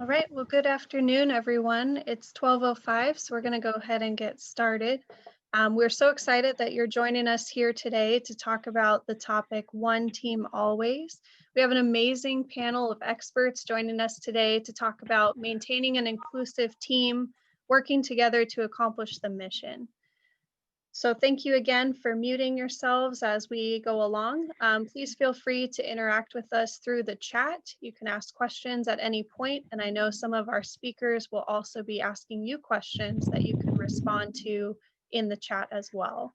right, well, good afternoon, everyone. It's 12:05, so we're going to go ahead and get started. We're so excited that you're joining us here today to talk about the topic One Team Always. We have an amazing panel of experts joining us today to talk about maintaining an inclusive team, working together to accomplish the mission. So thank you again for muting yourselves as we go along. Please feel free to interact with us through the chat. You can ask questions at any point, and I know some of our speakers will also be asking you questions that you can respond to in the chat as well.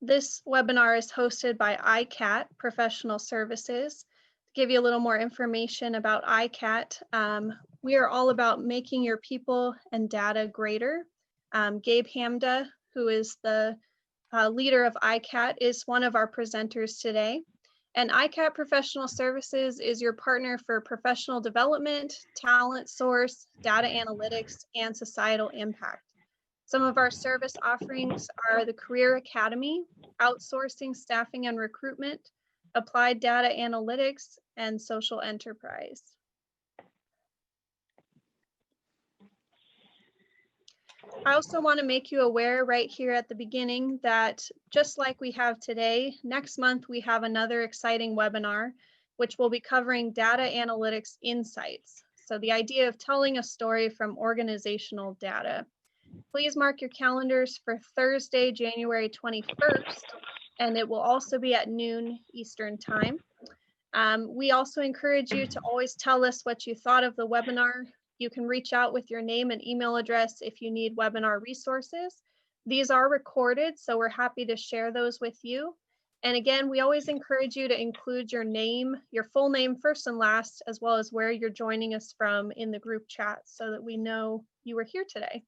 This webinar is hosted by ICAT Professional Services. To give you a little more information about ICAT, we are all about making your people and data greater. Gabe Hamda, who is the leader of ICAT, is one of our presenters today. And ICAT Professional Services is your partner for professional development, talent source, data analytics, and societal impact. Some of our service offerings are the Career Academy, outsourcing, staffing, and recruitment, applied data analytics, and social enterprise. I also want to make you aware right here at the beginning that just like we have today, next month we have another exciting webinar, which will be covering data analytics insights. So the idea of telling a story from organizational data. Please mark your calendars for Thursday, January 21st, and it will also be at noon Eastern time. We also encourage you to always tell us what you thought of the webinar. You can reach out with your name and email address if you need webinar resources. These are recorded, so we're happy to share those with you. And again, we always encourage you to include your name, your full name first and last, as well as where you're joining us from in the group chat so that we know you were here today.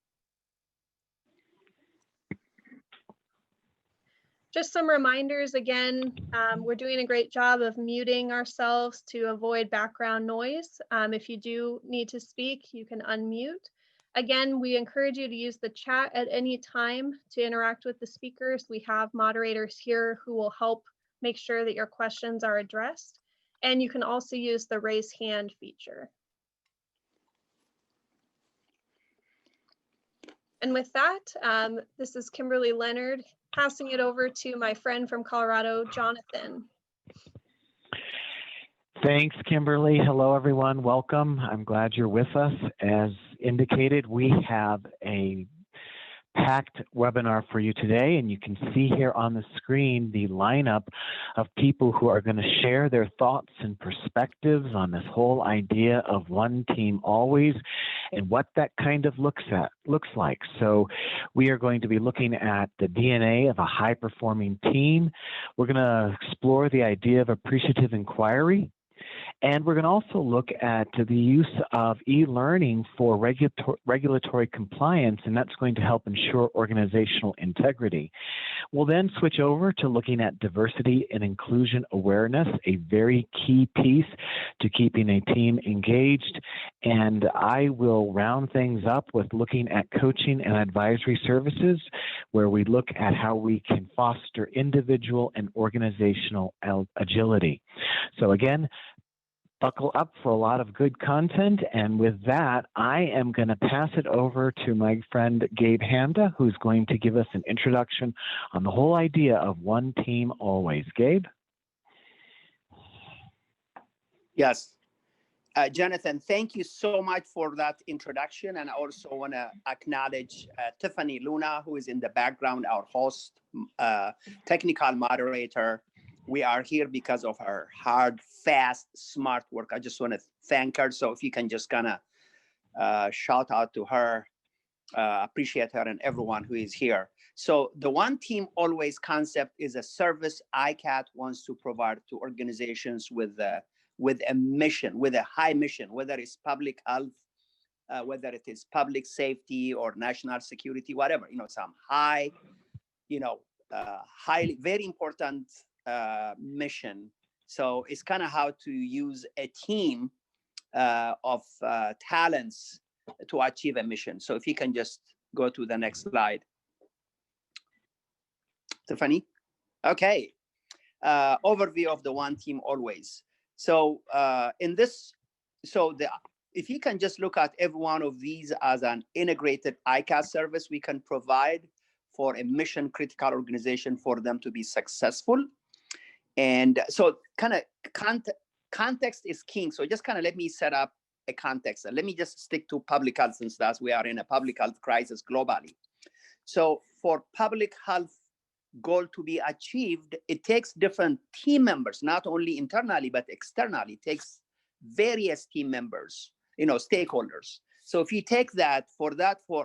Just some reminders again, we're doing a great job of muting ourselves to avoid background noise. If you do need to speak, you can unmute. Again, we encourage you to use the chat at any time to interact with the speakers. We have moderators here who will help make sure that your questions are addressed. And you can also use the raise hand feature. And with that, this is Kimberly Leonard, passing it over to my friend from Colorado, Jonathan. Thanks, Kimberly. Hello, everyone. Welcome. I'm glad you're with us. As indicated, we have a packed webinar for you today, and you can see here on the screen the lineup of people who are going to share their thoughts and perspectives on this whole idea of one team always and what that kind of looks like. So we are going to be looking at the DNA of a high-performing team. We're going to explore the idea of appreciative inquiry. And we're going to also look at the use of e-learning for regulatory compliance, and that's going to help ensure organizational integrity. We'll then switch over to looking at diversity and inclusion awareness, a very key piece to keeping a team engaged. And I will round things up with looking at coaching and advisory services, where we look at how we can foster individual and organizational agility. So again, buckle up for a lot of good content, and with that, I am going to pass it over to my friend Gabe Hamda, who's going to give us an introduction on the whole idea of one team always. Gabe? Yes. Jonathan, thank you so much for that introduction, and I also want to acknowledge Tiffany Luna, who is in the background, our host, technical moderator. We are here because of her hard, fast, smart work. I just want to thank her. So if you can just kind of shout out to her, appreciate her and everyone who is here. So the one team always concept is a service ICAT wants to provide to organizations with a mission, with a high mission, whether it's public health, whether it is public safety or national security, whatever, some high, highly, very important mission. So it's kind of how to use a team of talents to achieve a mission. So if you can just go to the next slide. Tiffany? Okay. overview of the one team always. So in this, if you can just look at every one of these as an integrated ICAS service we can provide for a mission critical organization for them to be successful. And so kind of context is king. So just kind of let me set up a context. Let me just stick to public health since that's we are in a public health crisis globally. So for public health goal to be achieved, it takes different team members, not only internally, but externally. It takes various team members, stakeholders. So if you take that, for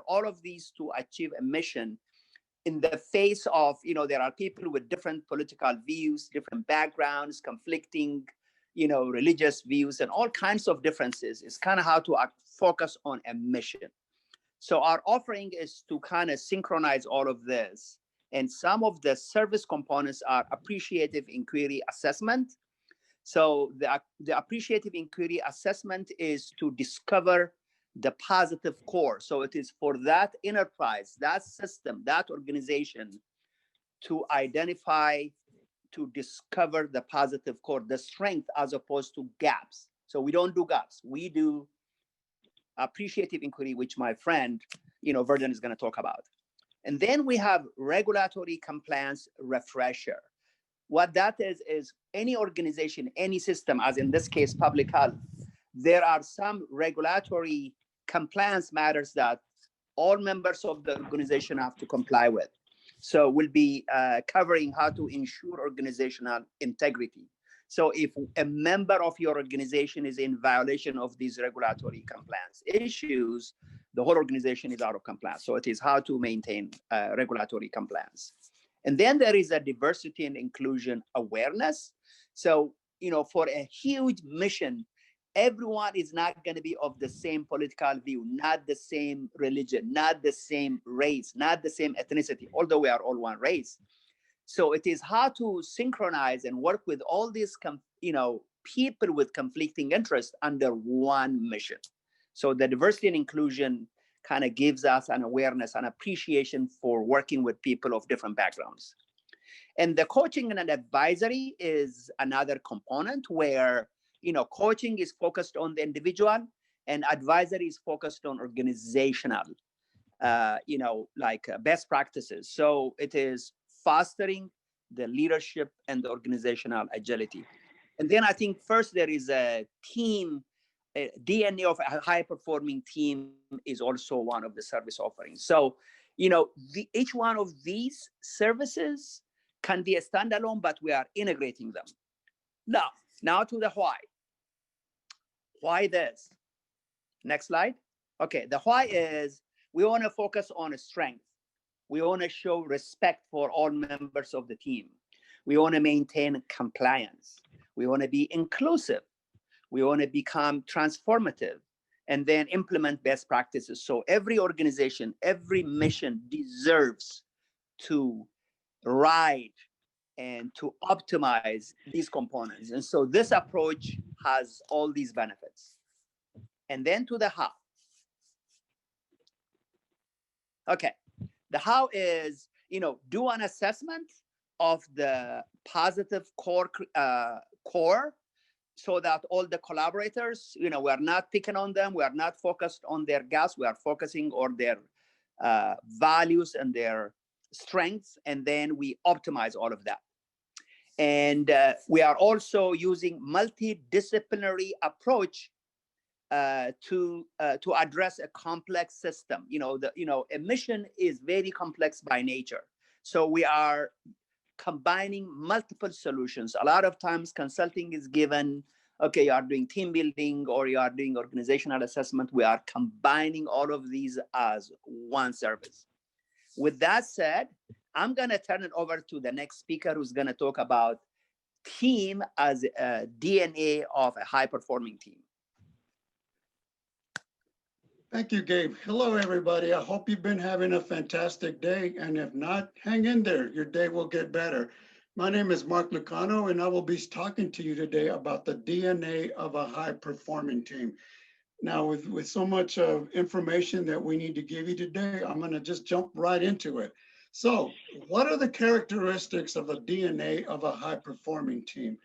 all of these to achieve a mission, in the face of, there are people with different political views, different backgrounds, conflicting, religious views, and all kinds of differences. It's kind of how to focus on a mission. So our offering is to kind of synchronize all of this. And some of the service components are appreciative inquiry assessment. So the appreciative inquiry assessment is to discover the positive core. So it is for that enterprise, that system, that organization to identify, to discover the positive core, the strength as opposed to gaps. So we don't do gaps. We do appreciative inquiry, which my friend, Verdun is going to talk about. And then we have regulatory compliance refresher. What that is any organization, any system, as in this case, public health, there are some regulatory compliance matters that all members of the organization have to comply with. So we'll be covering how to ensure organizational integrity. So if a member of your organization is in violation of these regulatory compliance issues, the whole organization is out of compliance. So it is how to maintain regulatory compliance. And then there is a diversity and inclusion awareness. So, for a huge mission, everyone is not going to be of the same political view, not the same religion, not the same race, not the same ethnicity, although we are all one race. So it is hard to synchronize and work with all these, people with conflicting interests under one mission. So the diversity and inclusion kind of gives us an awareness and appreciation for working with people of different backgrounds. And the coaching and advisory is another component where, coaching is focused on the individual and advisory is focused on organizational, best practices. So it is fostering the leadership and the organizational agility. And then I think first there is a team, DNA of a high performing team is also one of the service offerings. So, each one of these services can be a standalone, but we are integrating them. Now to the why. Why this? Next slide. Okay, the why is we want to focus on a strength. We want to show respect for all members of the team. We want to maintain compliance. We want to be inclusive. We want to become transformative and then implement best practices. So every organization, every mission deserves to ride and to optimize these components. And so this approach has all these benefits. And then to the how. Okay, the how is, do an assessment of the positive core so that all the collaborators, we are not picking on them. We are not focused on their gaps. We are focusing on their values and their strengths. And then we optimize all of that. And we are also using multidisciplinary approach to address a complex system. A mission is very complex by nature. So we are combining multiple solutions. A lot of times consulting is given, okay, you are doing team building or you are doing organizational assessment. We are combining all of these as one service. With that said, I'm going to turn it over to the next speaker who's going to talk about team as a DNA of a high-performing team. Thank you, Gabe. Hello, everybody. I hope you've been having a fantastic day. And if not, hang in there. Your day will get better. My name is Mark Lucano, and I will be talking to you today about the DNA of a high-performing team. Now, with so much information that we need to give you today, I'm going to just jump right into it. So what are the characteristics of the DNA of a high performing team?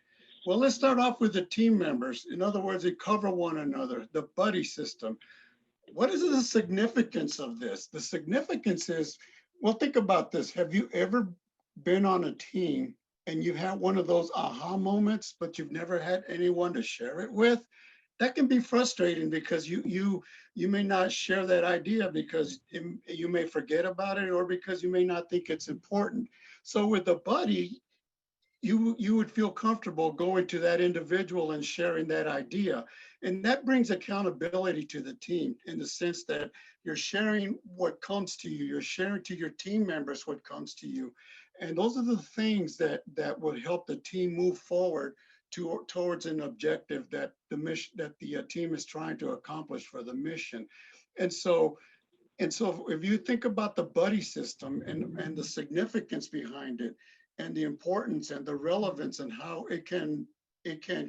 Well, let's start off with the team members. In other words, they cover one another, the buddy system. What is the significance of this? The significance is, well, think about this. Have you ever been on a team and you had one of those aha moments, but you've never had anyone to share it with? That can be frustrating because you may not share that idea because you may forget about it or because you may not think it's important. So with a buddy, you would feel comfortable going to that individual and sharing that idea. And that brings accountability to the team in the sense that you're sharing what comes to you, you're sharing to your team members what comes to you. And those are the things that would help the team move forward towards an objective that the mission that the team is trying to accomplish for the mission. And so if you think about the buddy system and the significance behind it and the importance and the relevance and how it can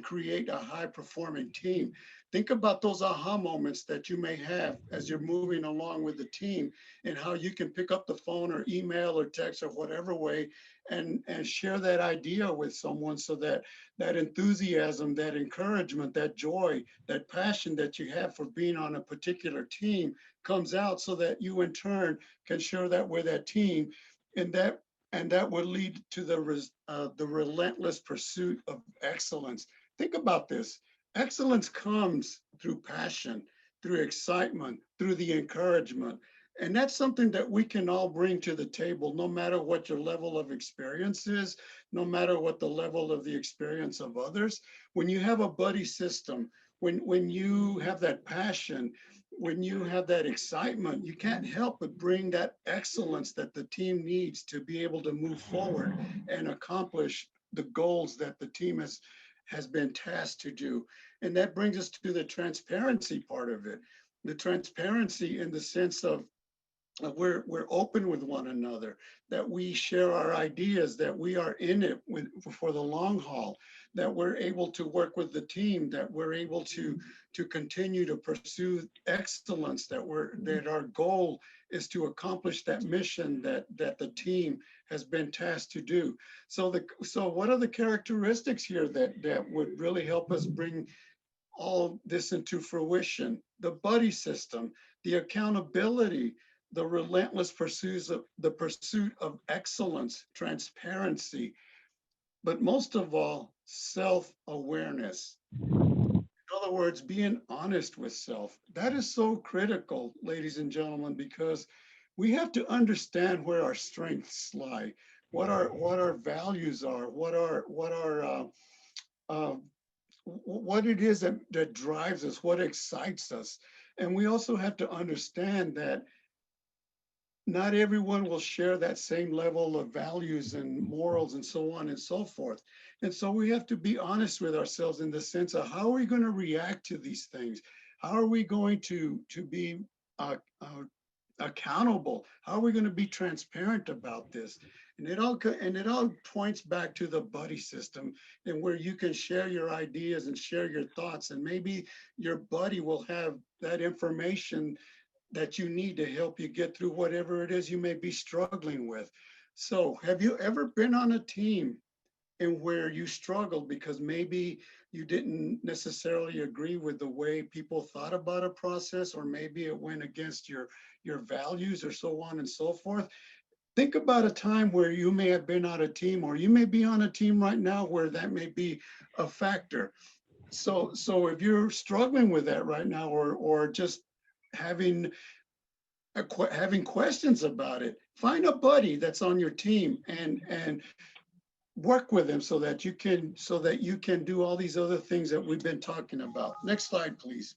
create a high performing team, think about those aha moments that you may have as you're moving along with the team and how you can pick up the phone or email or text or whatever way and share that idea with someone so that that enthusiasm, that encouragement, that joy, that passion that you have for being on a particular team comes out so that you in turn can share that with that team, and that would lead to the relentless pursuit of excellence. Think about this. Excellence comes through passion, through excitement, through the encouragement. And that's something that we can all bring to the table, no matter what your level of experience is, no matter what the level of the experience of others. When you have a buddy system, when you have that passion, when you have that excitement, you can't help but bring that excellence that the team needs to be able to move forward and accomplish the goals that the team has been tasked to do. And that brings us to the transparency part of it. The transparency in the sense of we're open with one another, that we share our ideas, that we are in it for the long haul, that we're able to work with the team, that we're able to continue to pursue excellence, that our goal is to accomplish that mission that the team has been tasked to do. So what are the characteristics here that would really help us bring all this into fruition? The buddy system, the accountability, the relentless pursuit of excellence, transparency, but most of all, self-awareness. In other words, being honest with self. That is so critical, ladies and gentlemen, because we have to understand where our strengths lie, what our values are, uh, what it is that drives us, what excites us. And we also have to understand that not everyone will share that same level of values and morals and so on and so forth. And so we have to be honest with ourselves in the sense of how are we going to react to these things? How are we going to be accountable? How are we going to be transparent about this? And it all points back to the buddy system and where you can share your ideas and share your thoughts, and maybe your buddy will have that information that you need to help you get through whatever it is you may be struggling with. So, have you ever been on a team and where you struggled because maybe you didn't necessarily agree with the way people thought about a process, or maybe it went against your values or so on and so forth? Think about a time where you may have been on a team, or you may be on a team right now where that may be a factor. So if you're struggling with that right now, or just having having questions about it, find a buddy that's on your team and work with them so that you can do all these other things that we've been talking about. Next slide, please.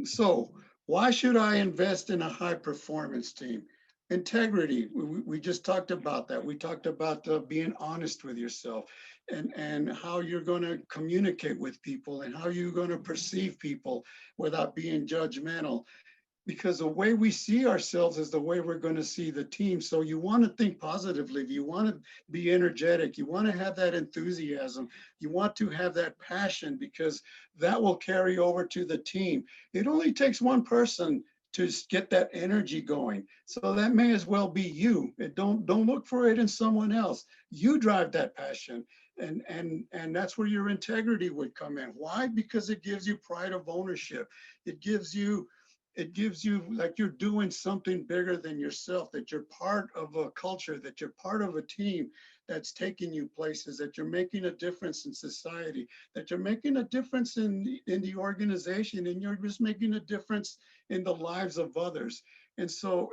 So why should I invest in a high performance team? Integrity, we just talked about that. We talked about being honest with yourself and how you're going to communicate with people and how you're going to perceive people without being judgmental, because the way we see ourselves is the way we're going to see the team. So you want to think positively. You want to be energetic. You want to have that enthusiasm. You want to have that passion, because that will carry over to the team. It only takes one person to get that energy going. So that may as well be you. Don't look for it in someone else. You drive that passion. And that's where your integrity would come in. Why? Because it gives you pride of ownership. It gives you like you're doing something bigger than yourself, that you're part of a culture, that you're part of a team that's taking you places, that you're making a difference in society, that you're making a difference in the organization, and you're just making a difference in the lives of others. And so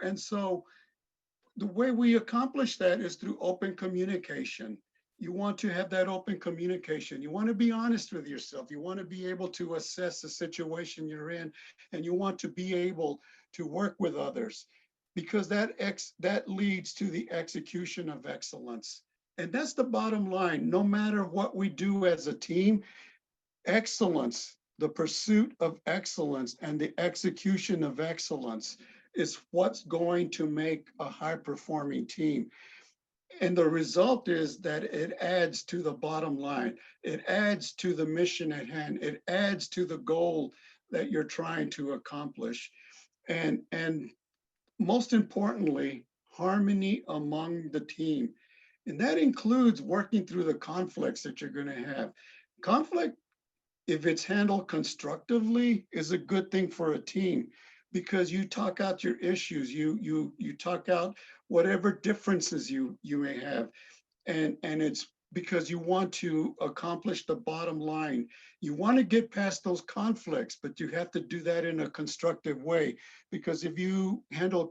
the way we accomplish that is through open communication. You want to have that open communication. You want to be honest with yourself. You want to be able to assess the situation you're in, and you want to be able to work with others, because that leads to the execution of excellence. And that's the bottom line. No matter what we do as a team, excellence, the pursuit of excellence and the execution of excellence is what's going to make a high performing team. And the result is that it adds to the bottom line. It adds to the mission at hand. It adds to the goal that you're trying to accomplish. And most importantly, harmony among the team. And that includes working through the conflicts that you're going to have. Conflict, if it's handled constructively, is a good thing for a team, because you talk out your issues, you talk out whatever differences you may have, and it's because you want to accomplish the bottom line. You want to get past those conflicts, but you have to do that in a constructive way, because if you handle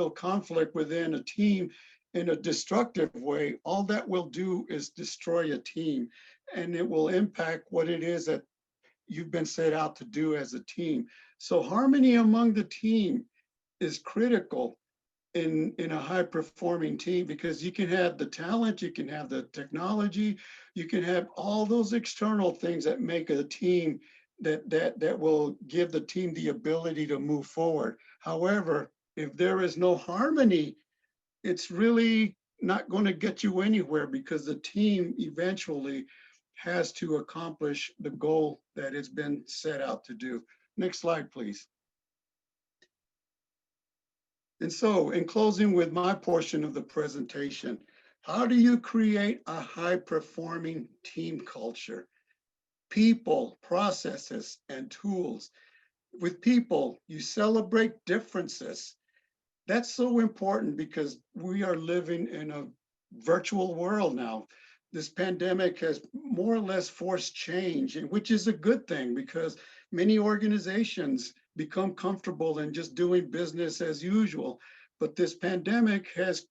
conflict within a team in a destructive way, all that will do is destroy a team, and it will impact what it is that you've been set out to do as a team. So harmony among the team is critical in a high performing team, because you can have the talent, you can have the technology, you can have all those external things that make a team that will give the team the ability to move forward. However, if there is no harmony, it's really not going to get you anywhere, because the team eventually has to accomplish the goal that it's been set out to do. Next slide, please. And so, in closing with my portion of the presentation, how do you create a high-performing team culture? People, processes, and tools. With people, you celebrate differences. That's so important, because we are living in a virtual world now. This pandemic has more or less forced change, which is a good thing, because many organizations become comfortable in just doing business as usual. But this pandemic has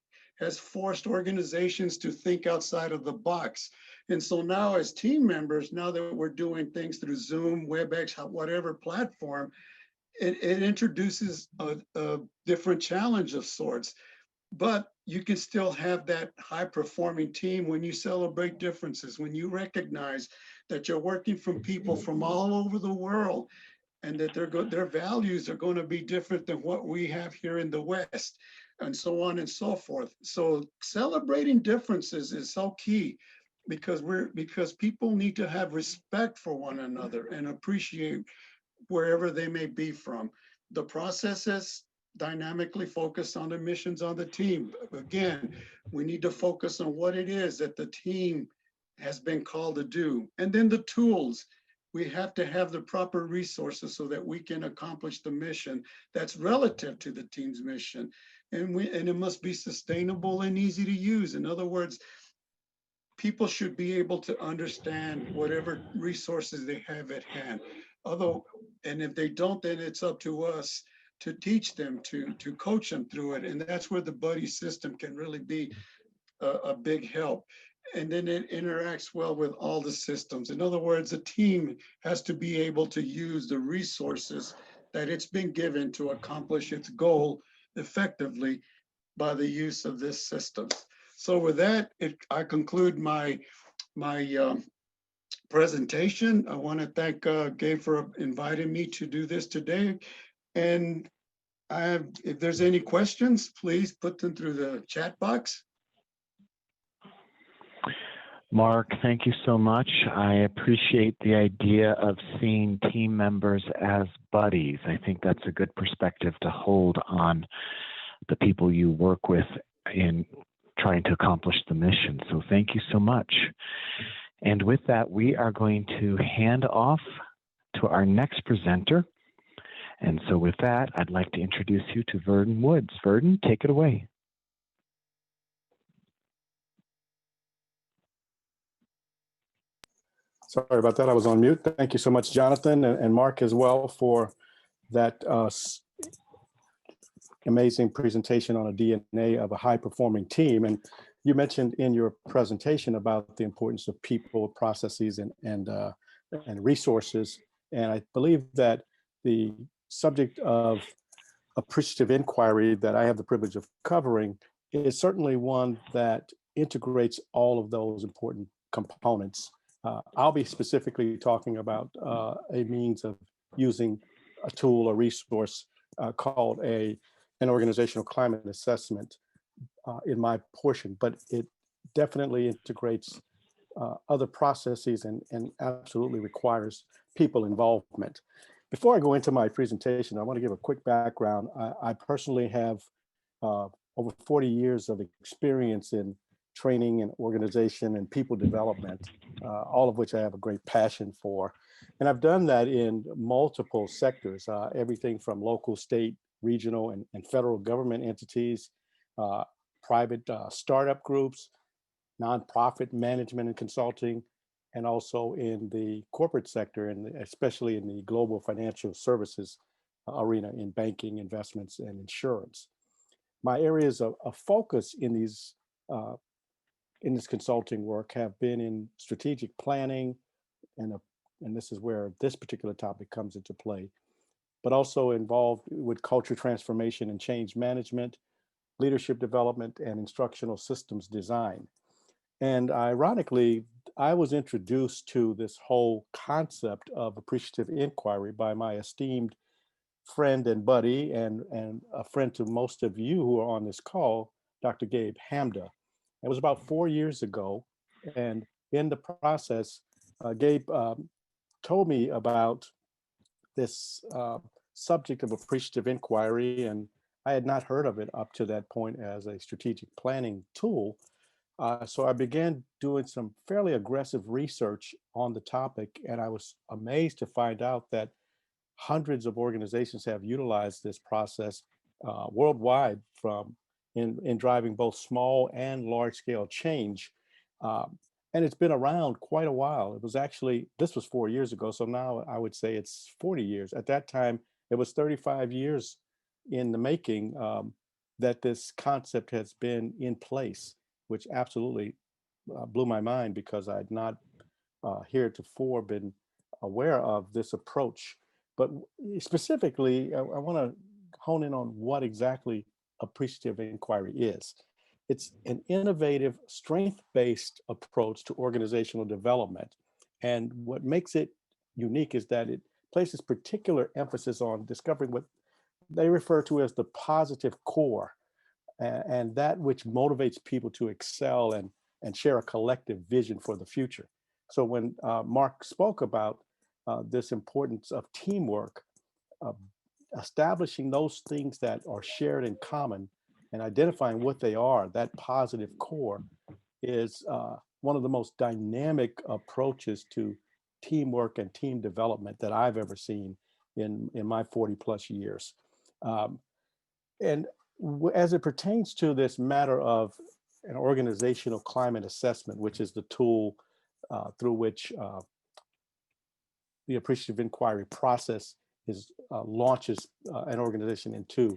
forced organizations to think outside of the box. And so now, as team members, now that we're doing things through Zoom, WebEx, whatever platform, it introduces a different challenge of sorts. But you can still have that high performing team when you celebrate differences, when you recognize that you're working from people from all over the world, and that their values are going to be different than what we have here in the West, and so on and so forth. So celebrating differences is so key, because people need to have respect for one another and appreciate wherever they may be from. The processes dynamically focus on the missions on the team. Again, we need to focus on what it is that the team has been called to do. And then the tools. We have to have the proper resources so that we can accomplish the mission that's relative to the team's mission. And it must be sustainable and easy to use. In other words, people should be able to understand whatever resources they have at hand. And if they don't, then it's up to us to teach them, to coach them through it. And that's where the buddy system can really be a big help. And then it interacts well with all the systems. In other words, a team has to be able to use the resources that it's been given to accomplish its goal effectively by the use of this system. So with that, I conclude my presentation. I want to thank Gabe for inviting me to do this today. And if there's any questions, please put them through the chat box. Mark, thank you so much. I appreciate the idea of seeing team members as buddies. I think that's a good perspective to hold on the people you work with in trying to accomplish the mission. So thank you so much. And with that, we are going to hand off to our next presenter. And so with that, I'd like to introduce you to Verdon Woods. Verdon, take it away. Sorry about that, I was on mute. Thank you so much, Jonathan, and Mark as well for that amazing presentation on a DNA of a high-performing team. And you mentioned in your presentation about the importance of people, processes, and resources. And I believe that the subject of appreciative inquiry that I have the privilege of covering is certainly one that integrates all of those important components. I'll be specifically talking about a means of using a tool or resource called an organizational climate assessment in my portion, but it definitely integrates other processes and absolutely requires people involvement. Before I go into my presentation, I want to give a quick background. I personally have over 40 years of experience in training and organization and people development, all of which I have a great passion for. And I've done that in multiple sectors, everything from local, state, regional, and federal government entities, private startup groups, nonprofit management and consulting, and also in the corporate sector, and especially in the global financial services arena in banking, investments, and insurance. My areas of focus in this consulting work have been in strategic planning, and this is where this particular topic comes into play, but also involved with culture transformation and change management, leadership development, and instructional systems design. And ironically, I was introduced to this whole concept of appreciative inquiry by my esteemed friend and buddy, and a friend to most of you who are on this call, Dr. Gabe Hamda. It was about 4 years ago, and in the process, Gabe told me about this subject of appreciative inquiry, and I had not heard of it up to that point as a strategic planning tool. So I began doing some fairly aggressive research on the topic, and I was amazed to find out that hundreds of organizations have utilized this process worldwide in driving both small and large scale change. And it's been around quite a while. It was actually, this was 4 years ago, so now I would say it's 40 years. At that time, it was 35 years in the making that this concept has been in place, which absolutely blew my mind because I had not heretofore been aware of this approach. But specifically, I want to hone in on what exactly appreciative inquiry is. It's an innovative, strength-based approach to organizational development. And what makes it unique is that it places particular emphasis on discovering what they refer to as the positive core, and that which motivates people to excel and share a collective vision for the future. So when Mark spoke about this importance of teamwork, establishing those things that are shared in common and identifying what they are, that positive core, is one of the most dynamic approaches to teamwork and team development that I've ever seen in my 40 plus years. And as it pertains to this matter of an organizational climate assessment, which is the tool through which the appreciative inquiry process launches an organization into.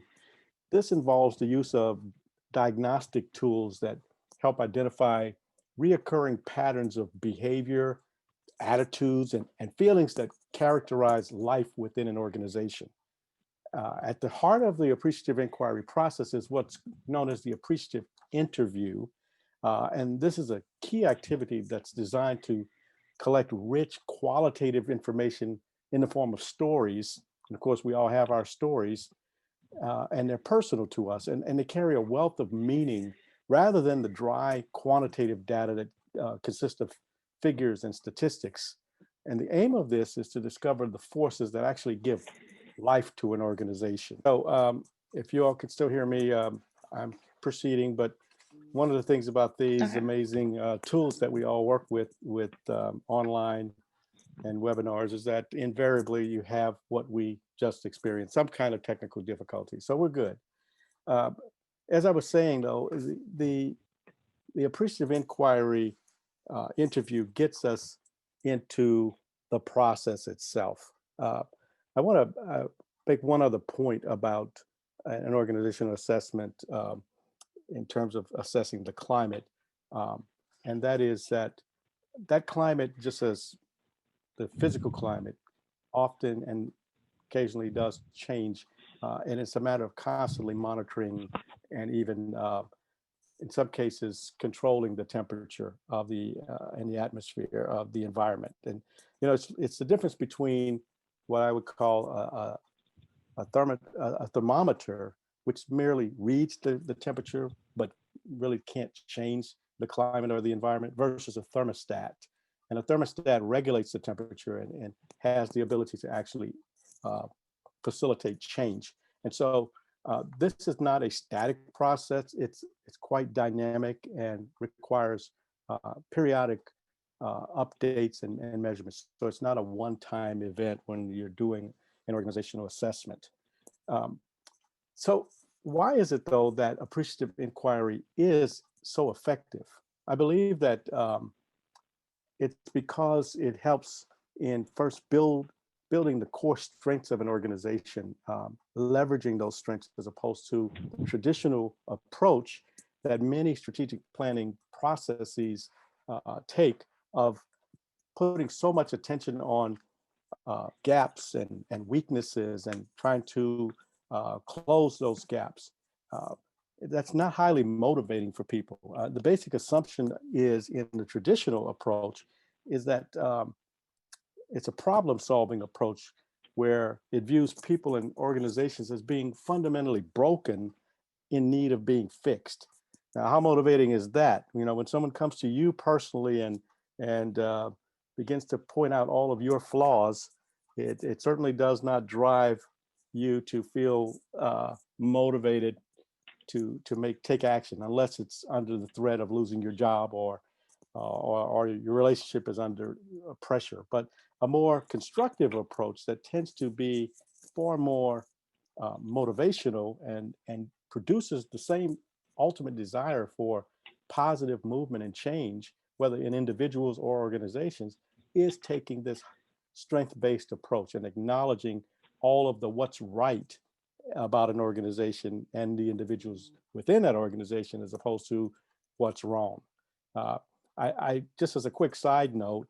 This involves the use of diagnostic tools that help identify reoccurring patterns of behavior, attitudes, and feelings that characterize life within an organization. At the heart of the appreciative inquiry process is what's known as the appreciative interview. And this is a key activity that's designed to collect rich qualitative information in the form of stories. And of course, we all have our stories, and they're personal to us, and they carry a wealth of meaning rather than the dry quantitative data that consist of figures and statistics. And the aim of this is to discover the forces that actually give life to an organization. So if you all can still hear me, I'm proceeding, but one of the things about these amazing tools that we all work with online and webinars is that invariably you have what we just experienced, some kind of technical difficulty. So we're good. As I was saying, though, the appreciative inquiry interview gets us into the process itself. I want to make one other point about an organizational assessment in terms of assessing the climate, and that is that climate, just as the physical climate, often and occasionally does change, and it's a matter of constantly monitoring and even in some cases controlling the temperature of the and the atmosphere of the environment. And you know, it's the difference between what I would call a thermometer, which merely reads the temperature but really can't change the climate or the environment, versus a thermostat. And a thermostat regulates the temperature and has the ability to actually facilitate change. And so this is not a static process. It's quite dynamic and requires periodic updates and measurements. So it's not a one-time event when you're doing an organizational assessment. So why is it, though, that appreciative inquiry is so effective? I believe that it's because it helps in first building the core strengths of an organization, leveraging those strengths as opposed to the traditional approach that many strategic planning processes take of putting so much attention on gaps and weaknesses and trying to close those gaps. That's not highly motivating for people. The basic assumption is in the traditional approach is that it's a problem-solving approach where it views people and organizations as being fundamentally broken in need of being fixed. Now, how motivating is that? You know, when someone comes to you personally and begins to point out all of your flaws, it certainly does not drive you to feel motivated to take action, unless it's under the threat of losing your job or your relationship is under pressure. But a more constructive approach that tends to be far more motivational and produces the same ultimate desire for positive movement and change, whether in individuals or organizations, is taking this strength-based approach and acknowledging all of the what's right about an organization and the individuals within that organization as opposed to what's wrong. I just as a quick side note,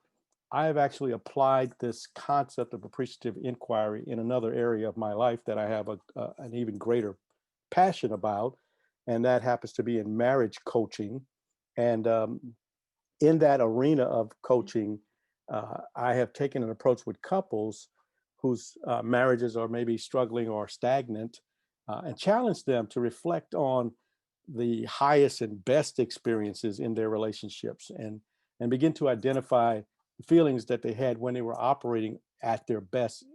I have actually applied this concept of appreciative inquiry in another area of my life that I have an even greater passion about, and that happens to be in marriage coaching. And in that arena of coaching, I have taken an approach with couples whose marriages are maybe struggling or stagnant, and challenged them to reflect on the highest and best experiences in their relationships and begin to identify the feelings that they had when they were operating at their best,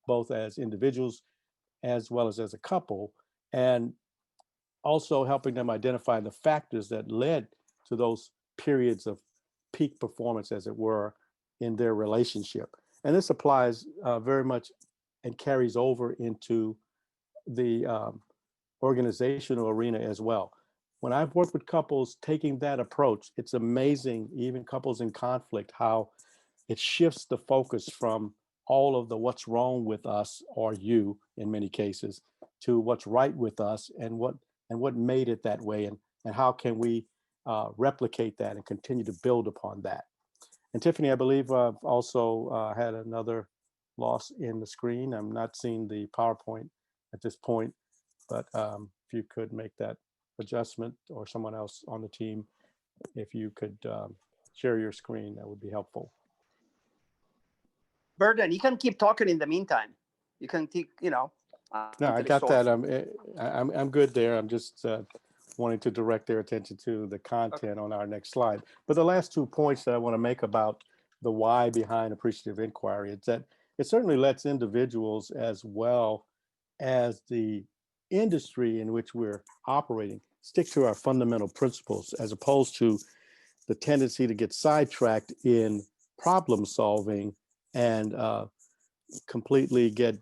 both as individuals as well as a couple, and also helping them identify the factors that led to those periods of peak performance, as it were, in their relationship. And this applies very much and carries over into the organizational arena as well. When I've worked with couples taking that approach, it's amazing, even couples in conflict, how it shifts the focus from all of the what's wrong with us or you in many cases to what's right with us and what made it that way, and how can we replicate that and continue to build upon that. And Tiffany, I believe I've also had another loss in the screen. I'm not seeing the PowerPoint at this point, but if you could make that adjustment, or someone else on the team, if you could share your screen, that would be helpful. Burden, you can keep talking in the meantime. You can keep, No, I got that. I'm good there. I'm just wanting to direct their attention to the content on our next slide. But the last 2 points that I want to make about the why behind appreciative inquiry is that it certainly lets individuals as well as the industry in which we're operating stick to our fundamental principles, as opposed to the tendency to get sidetracked in problem solving and completely get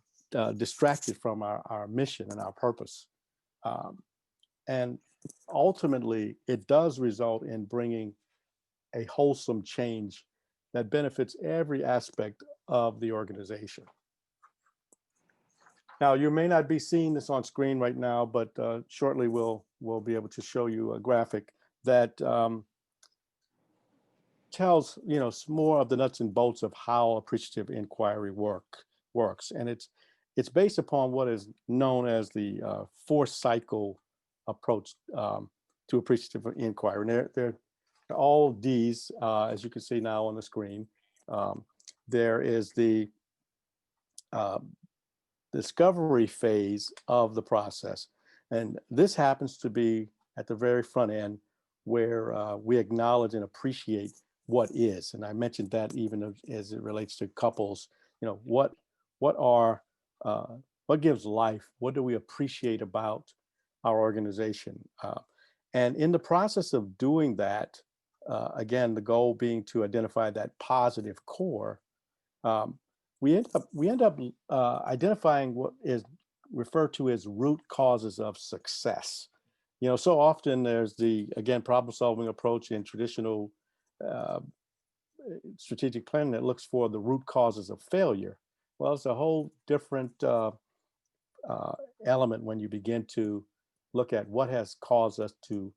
distracted from our mission and our purpose. And ultimately, it does result in bringing a wholesome change that benefits every aspect of the organization. Now, you may not be seeing this on screen right now, but shortly we'll be able to show you a graphic that tells more of the nuts and bolts of how appreciative inquiry works, and it's based upon what is known as the 4-cycle approach to appreciative inquiry. And they're all D's, as you can see now on the screen. There is the discovery phase of the process, and this happens to be at the very front end, where we acknowledge and appreciate what is. And I mentioned that even as it relates to couples, what gives life? What do we appreciate about our organization? And in the process of doing that, again, the goal being to identify that positive core, we end up identifying what is referred to as root causes of success. So often there's the, again, problem-solving approach in traditional strategic planning that looks for the root causes of failure. Well, it's a whole different element when you begin to look at what has caused us to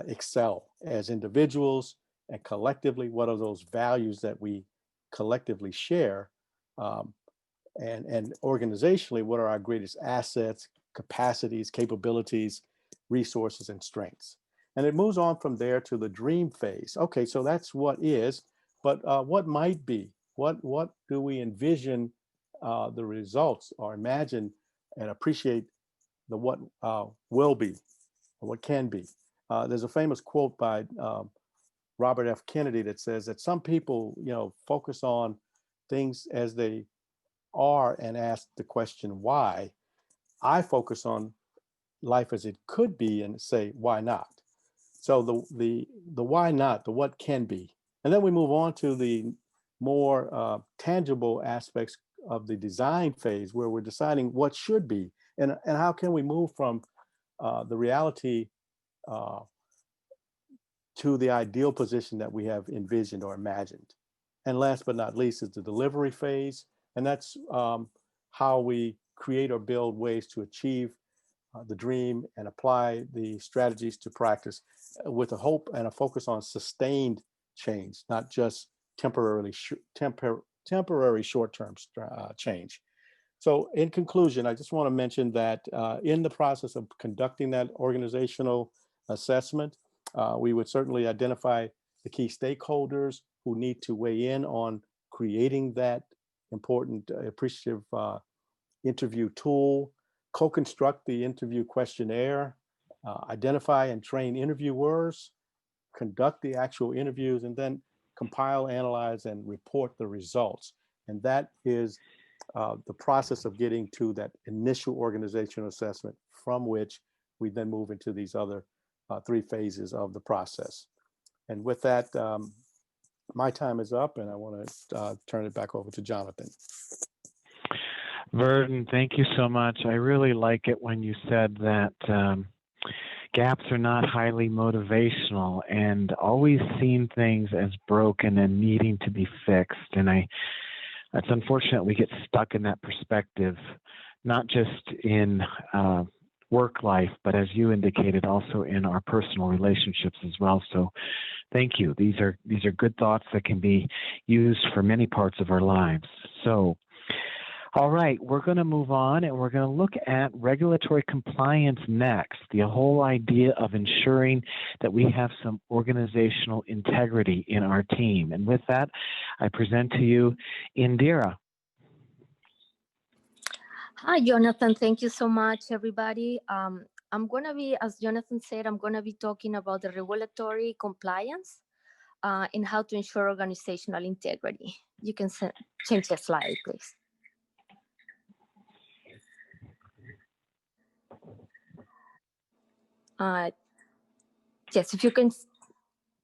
excel as individuals and collectively. What are those values that we collectively share? And organizationally, what are our greatest assets, capacities, capabilities, resources, and strengths? And it moves on from there to the dream phase. Okay, so that's what is, but what might be? What do we envision the results, or imagine and appreciate the what will be, or what can be? There's a famous quote by Robert F. Kennedy that says that some people, focus on things as they are and ask the question why. I focus on life as it could be and say why not. So the why not, the what can be, and then we move on to the more tangible aspects of the design phase, where we're deciding what should be, and how can we move from the reality to the ideal position that we have envisioned or imagined. And last but not least is the delivery phase, and that's how we create or build ways to achieve the dream and apply the strategies to practice with a hope and a focus on sustained change, not just temporary short-term change. So in conclusion, I just want to mention that in the process of conducting that organizational assessment, we would certainly identify the key stakeholders who need to weigh in on creating that important appreciative interview tool, co-construct the interview questionnaire, identify and train interviewers, conduct the actual interviews, and then compile, analyze, and report the results. And that is the process of getting to that initial organizational assessment, from which we then move into these other 3 phases of the process. And with that, my time is up, and I want to turn it back over to Jonathan. Verdon, thank you so much. I really like it when you said that gaps are not highly motivational and always seeing things as broken and needing to be fixed. And it's unfortunate we get stuck in that perspective, not just in work life, but as you indicated, also in our personal relationships as well. So thank you. These are good thoughts that can be used for many parts of our lives. So all right, we're going to move on, and we're going to look at regulatory compliance next, the whole idea of ensuring that we have some organizational integrity in our team. And with that, I present to you Indira. Hi, Jonathan. Thank you so much, everybody. I'm going to be, as Jonathan said, I'm going to be talking about the regulatory compliance and how to ensure organizational integrity. You can change the slide, please. Yes, if you can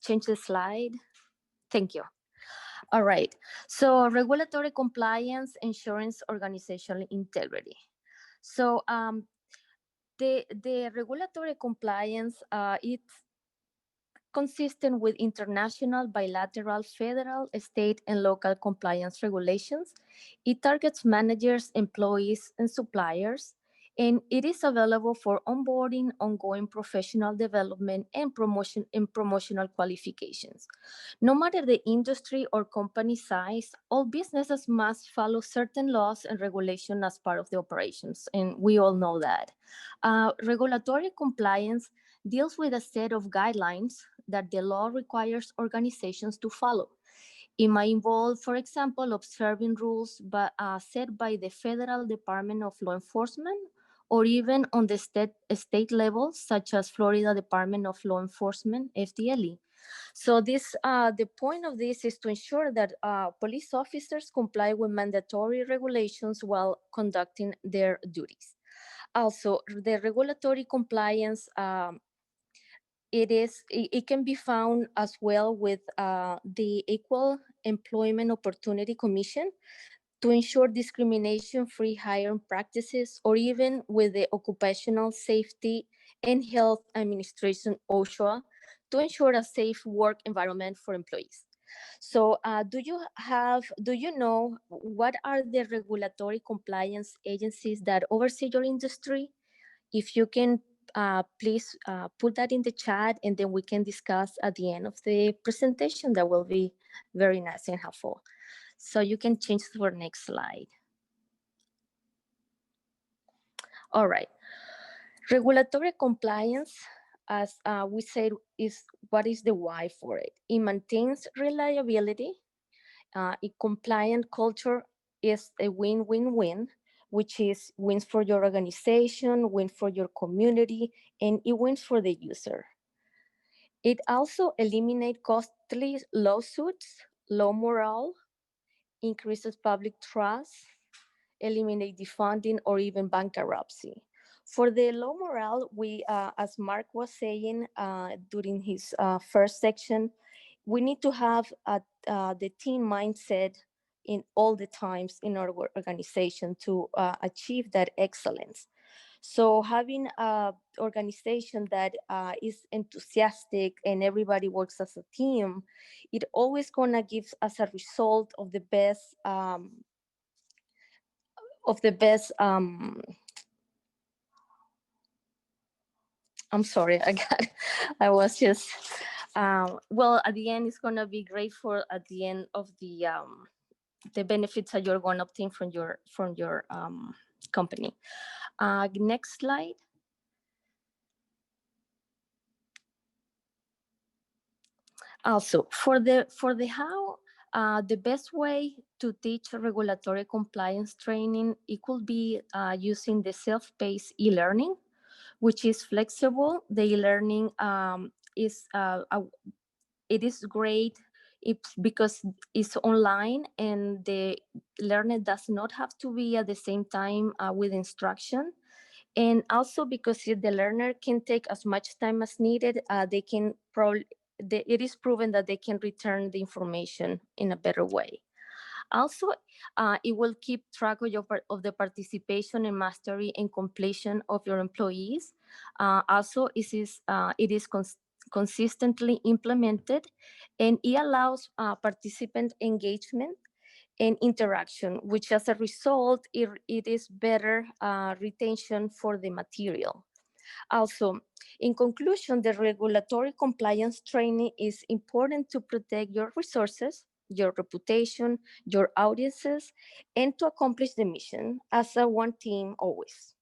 change the slide. Thank you. All right. So regulatory compliance ensures organizational integrity. So the regulatory compliance, it's consistent with international, bilateral, federal, state, and local compliance regulations. It targets managers, employees, and suppliers, and it is available for onboarding, ongoing professional development, and promotional qualifications. No matter the industry or company size, all businesses must follow certain laws and regulations as part of the operations, and we all know that. Regulatory compliance deals with a set of guidelines that the law requires organizations to follow. It might involve, for example, observing rules set by the Federal Department of Law Enforcement, or even on the state level, such as Florida Department of Law Enforcement, FDLE. So the point of this is to ensure that police officers comply with mandatory regulations while conducting their duties. Also, the regulatory compliance, it can be found as well with the Equal Employment Opportunity Commission to ensure discrimination-free hiring practices, or even with the Occupational Safety and Health Administration, OSHA, to ensure a safe work environment for employees. So do you know what are the regulatory compliance agencies that oversee your industry? If you can please put that in the chat, and then we can discuss at the end of the presentation. That will be very nice and helpful. So you can change to our next slide. All right. Regulatory compliance, as we said, is what is the why for it. It maintains reliability. A compliant culture is a win-win-win, which is wins for your organization, win for your community, and it wins for the user. It also eliminates costly lawsuits, low morale, increases public trust, eliminate defunding, or even bankruptcy. For the low morale, we, as Mark was saying during his first section, we need to have the team mindset in all the times in our organization to achieve that excellence. So having an organization that is enthusiastic and everybody works as a team, it always gonna give us a result of the best I'm sorry, I was just, well, at the end, it's going to be great for at the end of the benefits that you're going to obtain from your company. Next slide. Also, for the how, the best way to teach regulatory compliance training, it could be using the self-paced e-learning, which is flexible. The e-learning is it is great because it's online, and the learner does not have to be at the same time with instruction. And also because the learner can take as much time as needed, they can it is proven that they can return the information in a better way. Also, it will keep track of the participation and mastery and completion of your employees. Also, it is consistently implemented, and it allows participant engagement and interaction, which as a result, it is better retention for the material. Also, in conclusion, the regulatory compliance training is important to protect your resources, your reputation, your audiences, and to accomplish the mission as a one team always.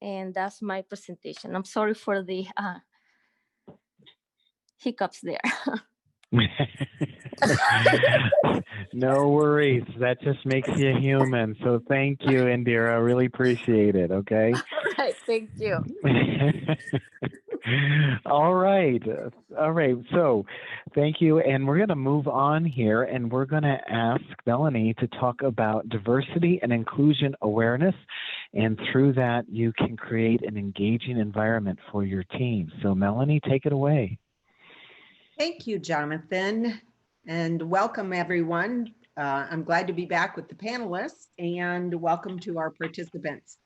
And that's my presentation. I'm sorry for the hiccups there. No worries. That just makes you human. So thank you, Indira. I really appreciate it. Okay. All right, thank you. All right. All right. So thank you. And we're going to move on here and we're going to ask Melanie to talk about diversity and inclusion awareness. And through that, you can create an engaging environment for your team. So Melanie, take it away. Thank you, Jonathan, and welcome everyone. I'm glad to be back with the panelists and welcome to our participants.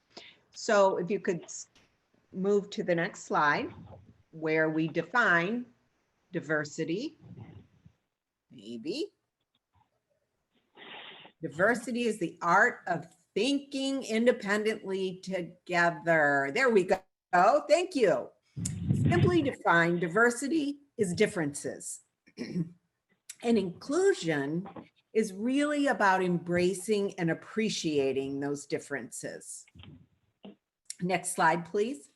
So if you could move to the next slide where we define diversity. Maybe. Diversity is the art of thinking independently together. There we go. Thank you. Simply defined, diversity is differences. And inclusion is really about embracing and appreciating those differences. Next slide, please.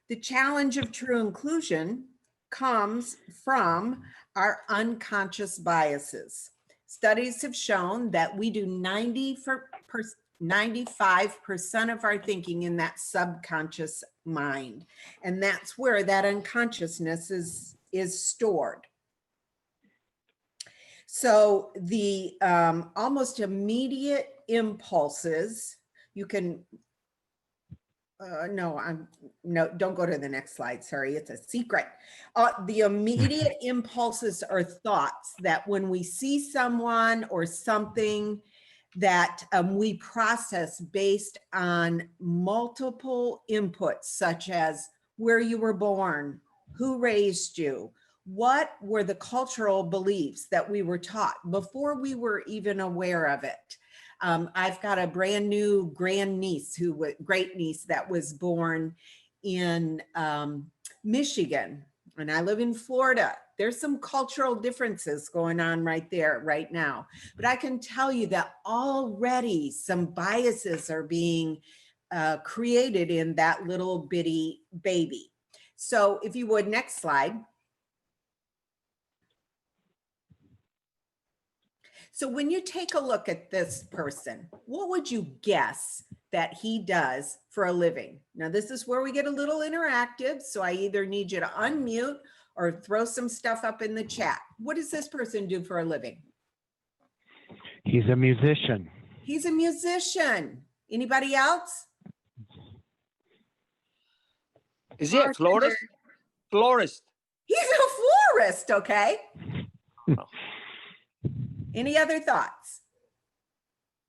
The challenge of true inclusion comes from our unconscious biases. Studies have shown that we do 95% of our thinking in that subconscious mind. And that's where that unconsciousness is stored. So the almost immediate impulses, you can, no, don't go to the next slide. Sorry, it's a secret. The immediate impulses are thoughts that when we see someone or something that we process based on multiple inputs, such as where you were born, who raised you, what were the cultural beliefs that we were taught before we were even aware of it. I've got a brand new great niece that was born in Michigan, and I live in Florida. There's some cultural differences going on right there right now. But I can tell you that already some biases are being created in that little bitty baby. So if you would, next slide. So when you take a look at this person, what would you guess that he does for a living? Now, this is where we get a little interactive. So I either need you to unmute or throw some stuff up in the chat. What does this person do for a living? He's a musician. He's a musician. Anybody else? Is he a florist? Florist. He's a florist, okay. Any other thoughts?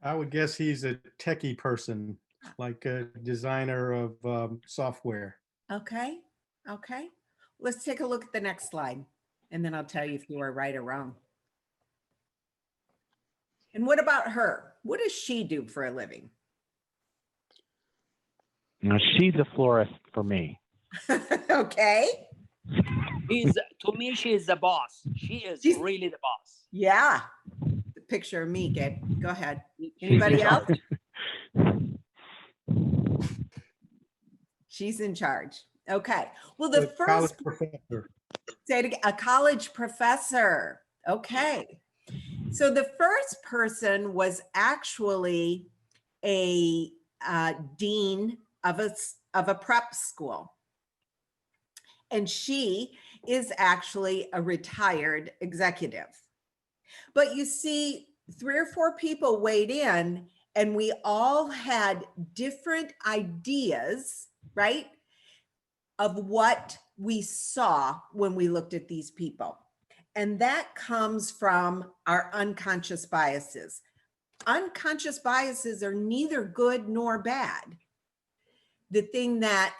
I would guess he's a techie person, like a designer of software. Okay, okay. Let's take a look at the next slide, and then I'll tell you if you are right or wrong. And what about her? What does she do for a living? Now, she's a florist for me. Okay. To me, she is the boss. She's really the boss. Yeah. The picture of me, Gabe. Go ahead. Anybody else? She's in charge. Okay. Well, the first college professor. Say it again. A college professor. Okay. So the first person was actually a dean of a prep school. And she is actually a retired executive. But you see, 3 or 4 people weighed in and we all had different ideas, right, of what we saw when we looked at these people. And that comes from our unconscious biases. Unconscious biases are neither good nor bad. The thing that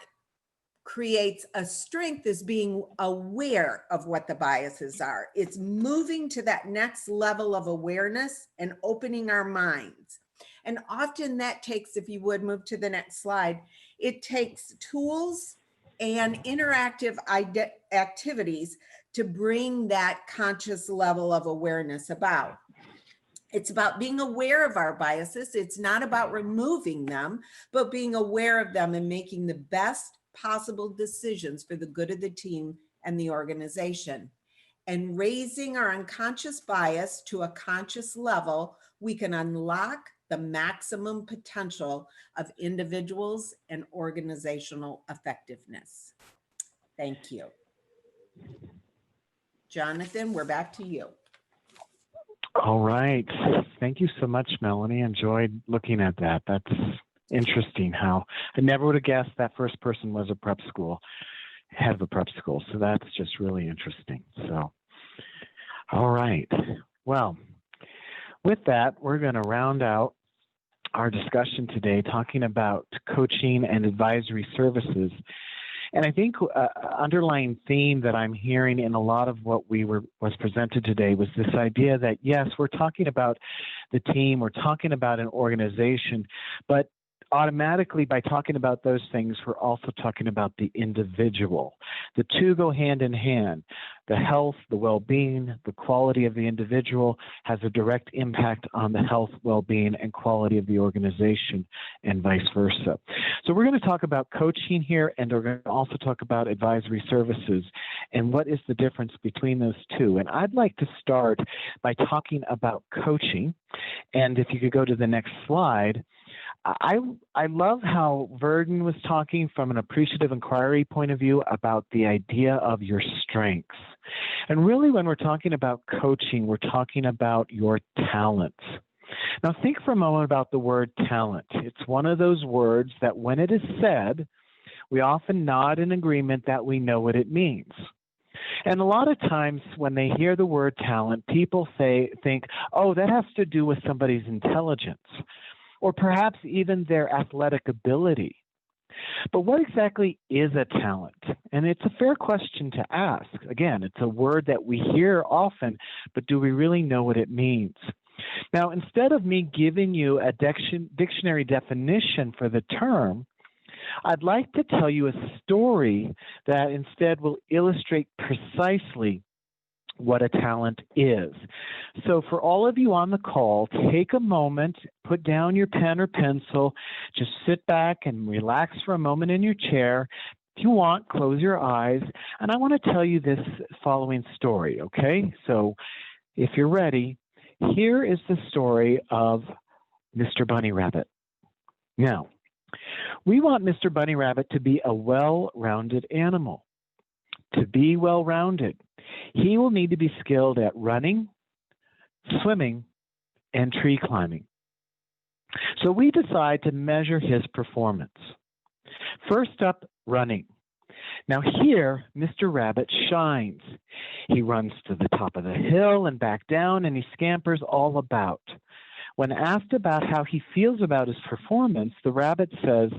creates a strength is being aware of what the biases are. It's moving to that next level of awareness and opening our minds. And often that takes, if you would move to the next slide, it takes tools and interactive activities to bring that conscious level of awareness about. It's about being aware of our biases. It's not about removing them, but being aware of them and making the best possible decisions for the good of the team and the organization. and raising our unconscious bias to a conscious level, we can unlock the maximum potential of individuals and organizational effectiveness. Thank you. Jonathan, we're back to you. All right. Thank you so much, Melanie. Enjoyed looking at that. That's interesting how I never would have guessed that first person was a prep school, head of a prep school. So that's just really interesting. So, all right. Well, with that, we're going to round out our discussion today talking about coaching and advisory services. And I think underlying theme that I'm hearing in a lot of what was presented today was this idea that, yes, we're talking about the team, we're talking about an organization, but automatically by talking about those things, we're also talking about the individual. The two go hand in hand. The health, the well-being, the quality of the individual has a direct impact on the health, well-being, and quality of the organization, and vice versa. So we're going to talk about coaching here, and we're going to also talk about advisory services and what is the difference between those two. And I'd like to start by talking about coaching. And if you could go to the next slide, I love how Verdon was talking from an appreciative inquiry point of view about the idea of your strengths. And really, when we're talking about coaching, we're talking about your talents. Now, think for a moment about the word talent. It's one of those words that when it is said, we often nod in agreement that we know what it means. And a lot of times when they hear the word talent, people think, oh, that has to do with somebody's intelligence, or perhaps even their athletic ability. But what exactly is a talent? And it's a fair question to ask. Again, it's a word that we hear often, but do we really know what it means? Now, instead of me giving you a dictionary definition for the term, I'd like to tell you a story that instead will illustrate precisely what a talent is. So for all of you on the call, take a moment, put down your pen or pencil, just sit back and relax for a moment in your chair. If you want, close your eyes. And I want to tell you this following story, okay? So if you're ready, here is the story of Mr. Bunny Rabbit. Now, we want Mr. Bunny Rabbit to be a well-rounded animal. To be well-rounded, he will need to be skilled at running, swimming, and tree climbing. So we decide to measure his performance. First up, running. Now here, Mr. Rabbit shines. He runs to the top of the hill and back down, and he scampers all about. When asked about how he feels about his performance, the rabbit says,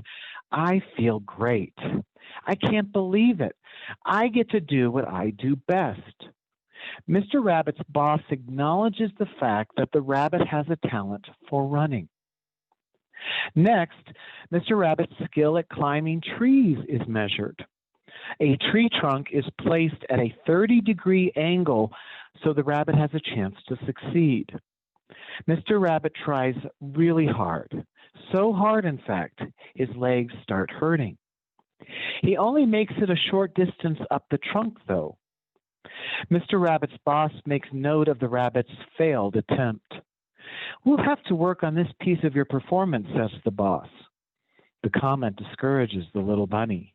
"I feel great. I can't believe it. I get to do what I do best." Mr. Rabbit's boss acknowledges the fact that the rabbit has a talent for running. Next, Mr. Rabbit's skill at climbing trees is measured. A tree trunk is placed at a 30-degree angle so the rabbit has a chance to succeed. Mr. Rabbit tries really hard. So hard, in fact, his legs start hurting. He only makes it a short distance up the trunk, though. Mr. Rabbit's boss makes note of the rabbit's failed attempt. "We'll have to work on this piece of your performance," says the boss. The comment discourages the little bunny.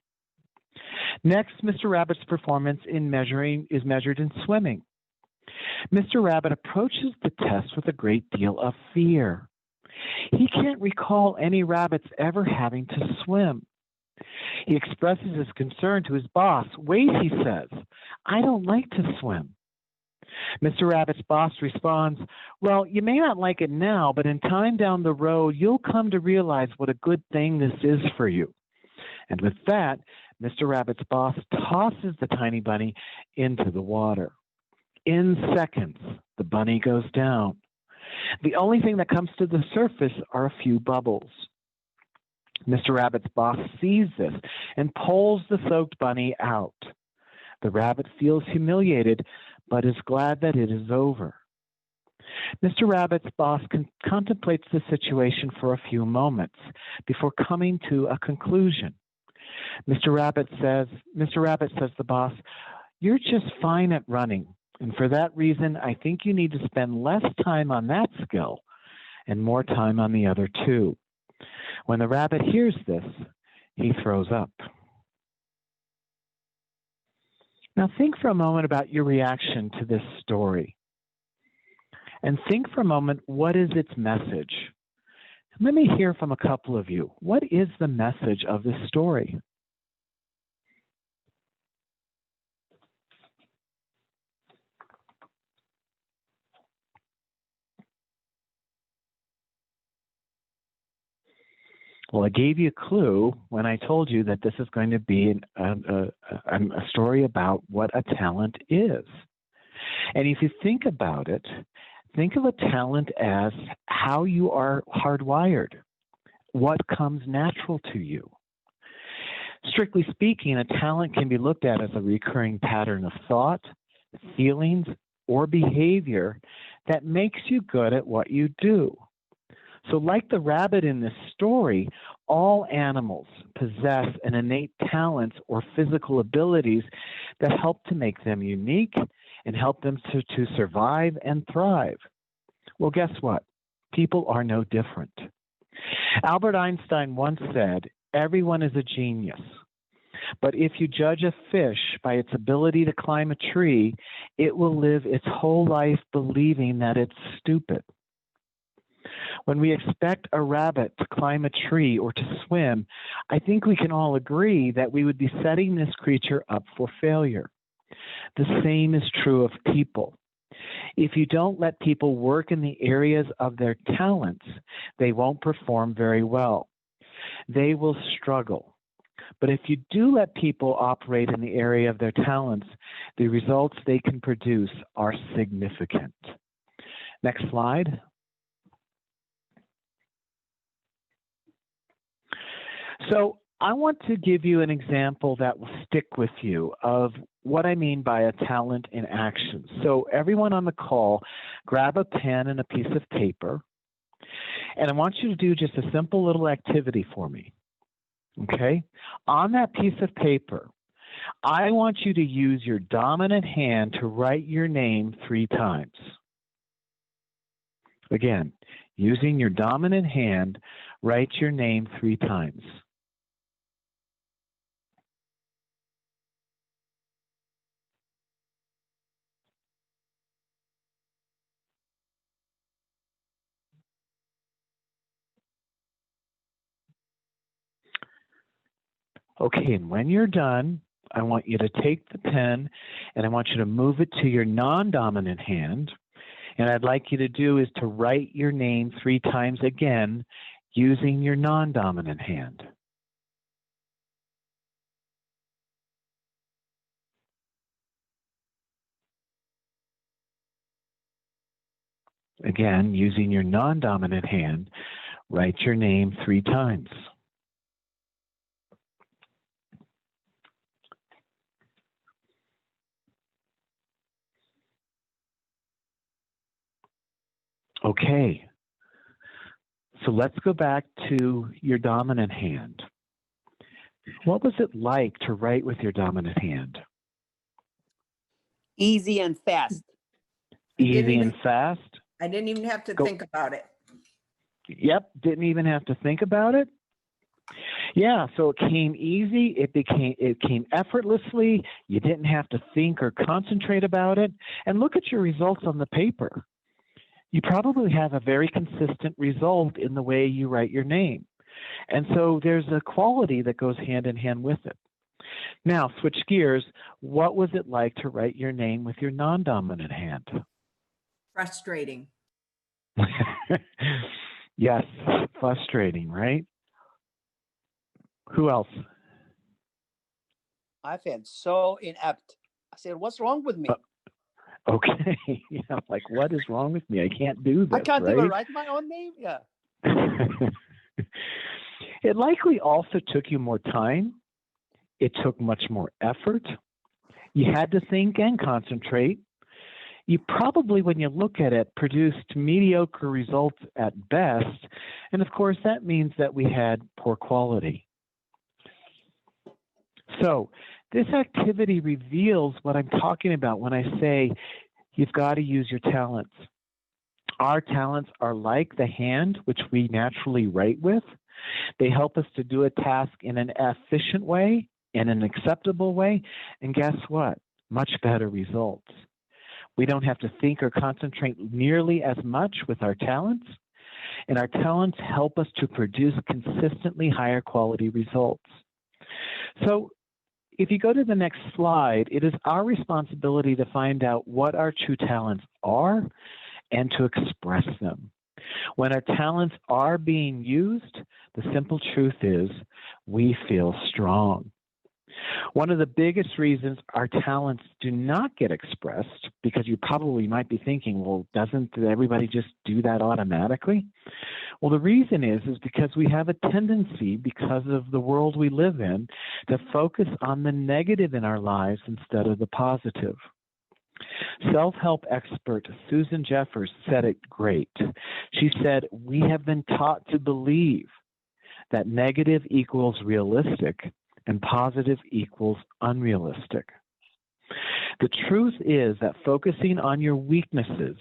Next, Mr. Rabbit's performance is measured in swimming. Mr. Rabbit approaches the test with a great deal of fear. He can't recall any rabbits ever having to swim. He expresses his concern to his boss. "Wait," he says, "I don't like to swim." Mr. Rabbit's boss responds, "Well, you may not like it now, but in time down the road, you'll come to realize what a good thing this is for you." And with that, Mr. Rabbit's boss tosses the tiny bunny into the water. In seconds, the bunny goes down. The only thing that comes to the surface are a few bubbles. Mr. Rabbit's boss sees this and pulls the soaked bunny out. The rabbit feels humiliated, but is glad that it is over. Mr. Rabbit's boss contemplates the situation for a few moments before coming to a conclusion. Mr. Rabbit says to the boss, "You're just fine at running. And for that reason, I think you need to spend less time on that skill and more time on the other two. When the rabbit hears this, he throws up. Now think for a moment about your reaction to this story. And think for a moment, what is its message? Let me hear from a couple of you. What is the message of this story? Well, I gave you a clue when I told you that this is going to be a story about what a talent is. And if you think about it, think of a talent as how you are hardwired, what comes natural to you. Strictly speaking, a talent can be looked at as a recurring pattern of thought, feelings, or behavior that makes you good at what you do. So like the rabbit in this story, all animals possess an innate talents or physical abilities that help to make them unique and help them to survive and thrive. Well, guess what? People are no different. Albert Einstein once said, everyone is a genius. But if you judge a fish by its ability to climb a tree, it will live its whole life believing that it's stupid. When we expect a rabbit to climb a tree or to swim, I think we can all agree that we would be setting this creature up for failure. The same is true of people. If you don't let people work in the areas of their talents, they won't perform very well. They will struggle. But if you do let people operate in the area of their talents, the results they can produce are significant. Next slide. So I want to give you an example that will stick with you of what I mean by a talent in action. So everyone on the call, grab a pen and a piece of paper, and I want you to do just a simple little activity for me, okay? On that piece of paper, I want you to use your dominant hand to write your name 3 times. Again, using your dominant hand, write your name 3 times. Okay, and when you're done, I want you to take the pen and I want you to move it to your non-dominant hand. And I'd like you to do is to write your name 3 times again using your non-dominant hand. Again, using your non-dominant hand, write your name 3 times. Okay, so let's go back to your dominant hand. What was it like to write with your dominant hand? Easy and fast. Easy and fast? I didn't even have to Go. think about it. Yep, didn't even have to think about it. Yeah, so it came easy, it came effortlessly, you didn't have to think or concentrate about it, and look at your results on the paper. You probably have a very consistent result in the way you write your name. And so there's a quality that goes hand in hand with it. Now, switch gears. What was it like to write your name with your non-dominant hand? Frustrating. Yes, frustrating, right? Who else? I felt so inept. I said, what's wrong with me? Okay, yeah, like what is wrong with me? I can't do this, I can't right? even write my own name. Yeah. It likely also took you more time. It took much more effort. You had to think and concentrate. You probably, when you look at it, produced mediocre results at best. And of course, that means that we had poor quality. So this activity reveals what I'm talking about when I say you've got to use your talents. Our talents are like the hand, which we naturally write with. They help us to do a task in an efficient way, in an acceptable way, and guess what? Much better results. We don't have to think or concentrate nearly as much with our talents, and our talents help us to produce consistently higher quality results. So if you go to the next slide, it is our responsibility to find out what our true talents are and to express them. When our talents are being used, the simple truth is we feel strong. One of the biggest reasons our talents do not get expressed, because you probably might be thinking, well, doesn't everybody just do that automatically? Well, the reason is because we have a tendency, because of the world we live in, to focus on the negative in our lives instead of the positive. Self-help expert Susan Jeffers said it great. She said, we have been taught to believe that negative equals realistic and positive equals unrealistic. The truth is that focusing on your weaknesses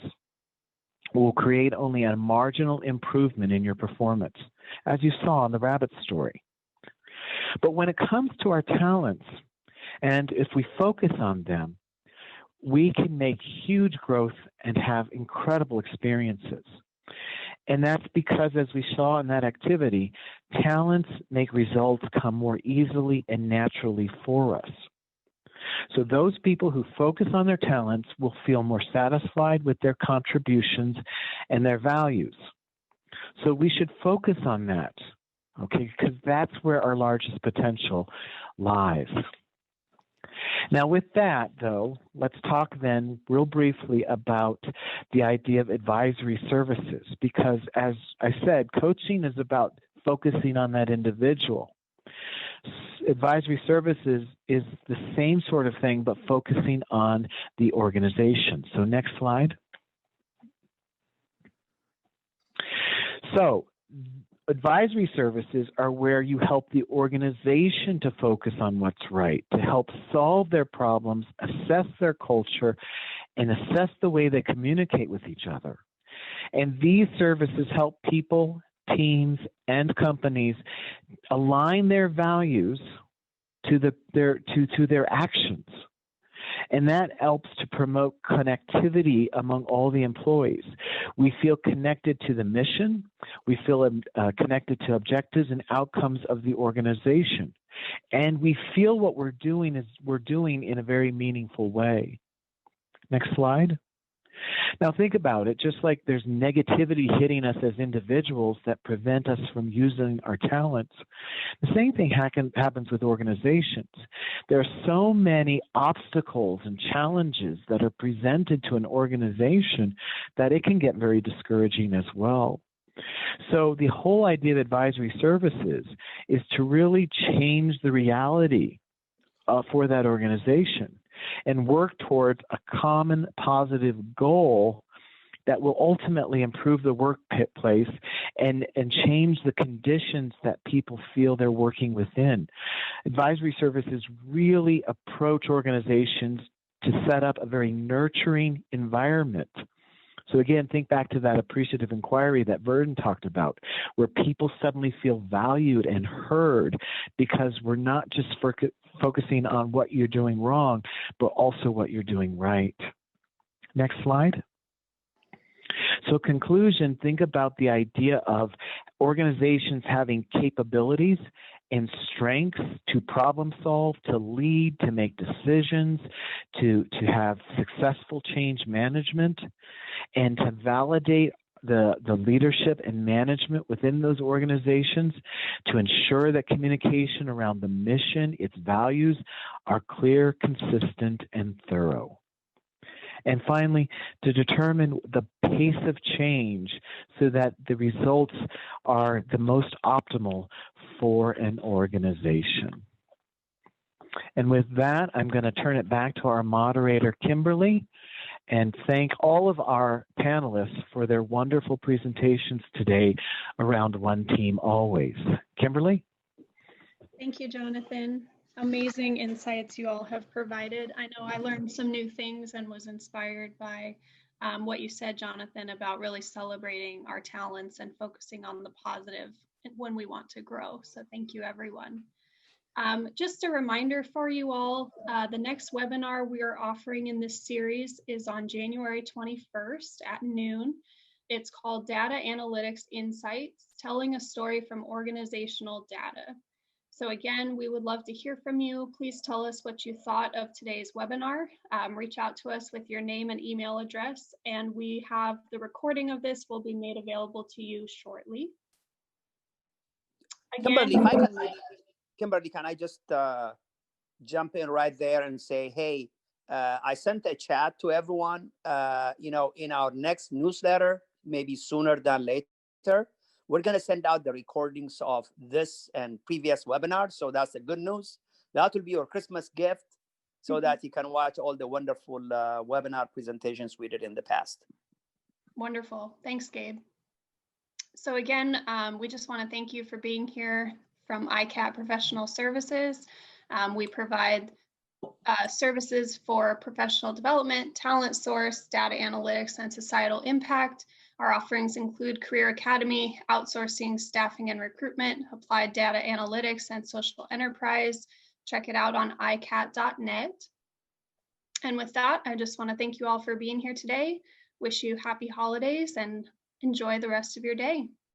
will create only a marginal improvement in your performance, as you saw in the rabbit story. But when it comes to our talents, and if we focus on them, we can make huge growth and have incredible experiences. And that's because, as we saw in that activity, talents make results come more easily and naturally for us. So those people who focus on their talents will feel more satisfied with their contributions and their values. So we should focus on that, okay, because that's where our largest potential lies. Now, with that, though, let's talk then real briefly about the idea of advisory services, because as I said, coaching is about focusing on that individual. Advisory services is the same sort of thing, but focusing on the organization. So next slide. So advisory services are where you help the organization to focus on what's right, to help solve their problems, assess their culture, and assess the way they communicate with each other. And these services help people, teams, and companies align their values to their actions. And that helps to promote connectivity among all the employees. We feel connected to the mission. We feel connected to objectives and outcomes of the organization. And we feel what we're doing in a very meaningful way. Next slide. Now think about it, just like there's negativity hitting us as individuals that prevent us from using our talents, the same thing happens with organizations. There are so many obstacles and challenges that are presented to an organization that it can get very discouraging as well. So the whole idea of advisory services is to really change the reality for that organization and work towards a common positive goal that will ultimately improve the workplace and change the conditions that people feel they're working within. Advisory services really approach organizations to set up a very nurturing environment. So again, think back to that appreciative inquiry that Verdon talked about, where people suddenly feel valued and heard because we're not just focusing on what you're doing wrong, but also what you're doing right. Next slide. So conclusion, think about the idea of organizations having capabilities and strengths to problem solve, to lead, to make decisions, to have successful change management, and to validate the leadership and management within those organizations to ensure that communication around the mission, its values, are clear, consistent, and thorough. And finally, to determine the pace of change so that the results are the most optimal for an organization. And with that, I'm going to turn it back to our moderator, Kimberly, and thank all of our panelists for their wonderful presentations today around One Team Always. Kimberly? Thank you, Jonathan. amazing insights you all have provided. I know I learned some new things and was inspired by what you said, Jonathan, about really celebrating our talents and focusing on the positive when we want to grow. So thank you, everyone. Just a reminder for you all, the next webinar we are offering in this series is on January 21st at noon. It's called Data Analytics Insights, Telling a Story from Organizational Data. So again, we would love to hear from you. Please tell us what you thought of today's webinar. Reach out to us with your name and email address, and we have the recording of this will be made available to you shortly. Again, Kimberly, can I just jump in right there and say, hey, I sent a chat to everyone, in our next newsletter, maybe sooner than later, we're going to send out the recordings of this and previous webinars. So that's the good news. That will be your Christmas gift so that you can watch all the wonderful webinar presentations we did in the past. Wonderful. Thanks, Gabe. So again, we just want to thank you for being here from ICAT Professional Services. We provide services for professional development, talent source, data analytics, and societal impact. Our offerings include Career Academy, outsourcing, staffing and recruitment, applied data analytics, and social enterprise. Check it out on icat.net. And with that, I just want to thank you all for being here today. Wish you happy holidays and enjoy the rest of your day.